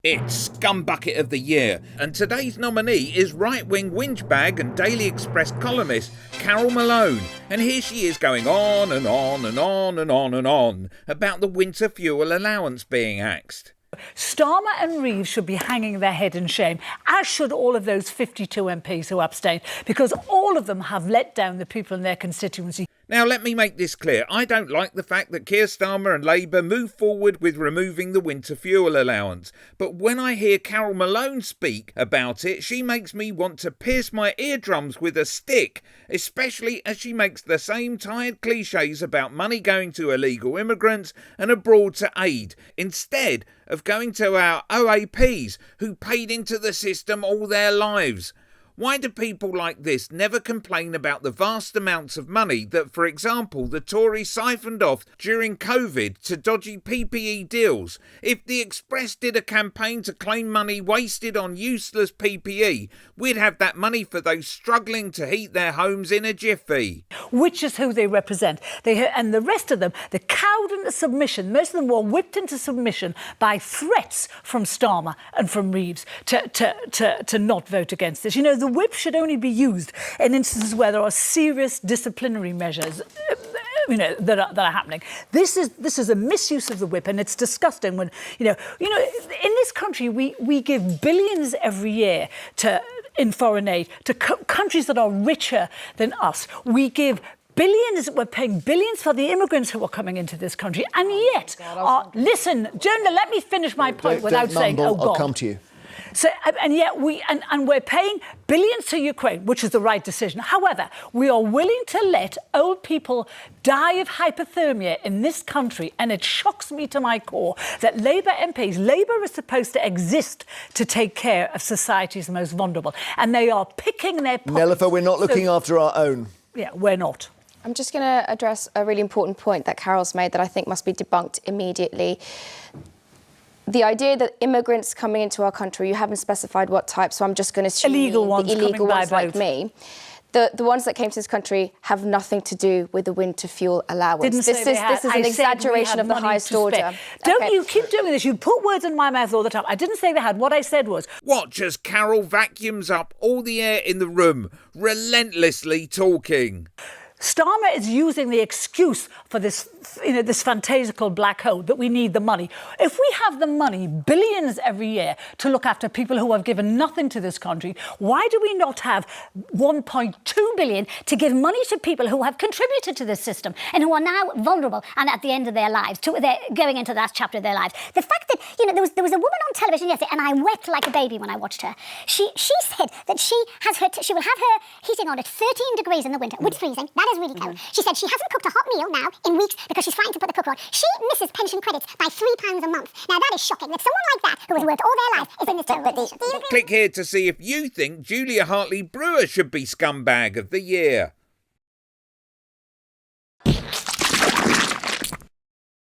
It's Scumbucket of the Year, and today's nominee is right-wing whingebag and Daily Express columnist Carole Malone, and here she is going on and on and on and on and on about the winter fuel allowance being axed. Starmer and Reeves should be hanging their head in shame, as should all of those 52 MPs who abstained, because all of them have let down the people in their constituency. Now, let me make this clear. I don't like the fact that Keir Starmer and Labour move forward with removing the winter fuel allowance. But when I hear Carole Malone speak about it, she makes me want to pierce my eardrums with a stick, especially as she makes the same tired clichés about money going to illegal immigrants and abroad to aid, instead of going to our OAPs who paid into the system all their lives. Why do people like this never complain about the vast amounts of money that, for example, the Tories siphoned off during COVID to dodgy PPE deals? If the Express did a campaign to claim money wasted on useless PPE, we'd have that money for those struggling to heat their homes in a jiffy. Which is who they represent. And the rest of them, the cowed into submission, most of them were whipped into submission by threats from Starmer and from Reeves to not vote against this. You know, the whip should only be used in instances where there are serious disciplinary measures, that are happening. This is a misuse of the whip, and it's disgusting when, in this country we give billions every year in foreign aid to countries that are richer than us. We give billions, we're paying billions for the immigrants who are coming into this country, and yet, listen, Jonah, let me finish my point without saying, oh God. I'll come to you. So, and yet we're paying billions to Ukraine, which is the right decision. However, we are willing to let old people die of hypothermia in this country, and it shocks me to my core that Labour MPs, Labour is supposed to exist to take care of society's most vulnerable, and they are picking their pockets. Nelifer, we're not looking after our own. Yeah, we're not. I'm just going to address a really important point that Carole's made that I think must be debunked immediately. The idea that immigrants coming into our country, you haven't specified what type, so I'm just going to assume illegal ones, the illegal ones like boat. Me. The ones that came to this country have nothing to do with the winter fuel allowance. This is an exaggeration of the highest order. Don't you keep doing this? You put words in my mouth all the time. I didn't say they had. What I said was... Watch as Carole vacuums up all the air in the room, relentlessly talking. Starmer is using the excuse for this, this fantastical black hole, that we need the money. If we have the money, billions every year, to look after people who have given nothing to this country, why do we not have 1.2 billion to give money to people who have contributed to this system and who are now vulnerable and at the end of their lives, they're going into the last chapter of their lives? The fact that, there was a woman on television yesterday, and I wept like a baby when I watched her. She said that she will have her heating on at 13 degrees in the winter, which is freezing. That is really cold. She said she hasn't cooked a hot meal now in weeks because she's frightened to put the cooker on. She misses pension credits by £3 a month. Now that is shocking that someone like that, who has worked all their life, is in this position. Click here to see if you think Julia Hartley-Brewer should be Scumbag of the Year.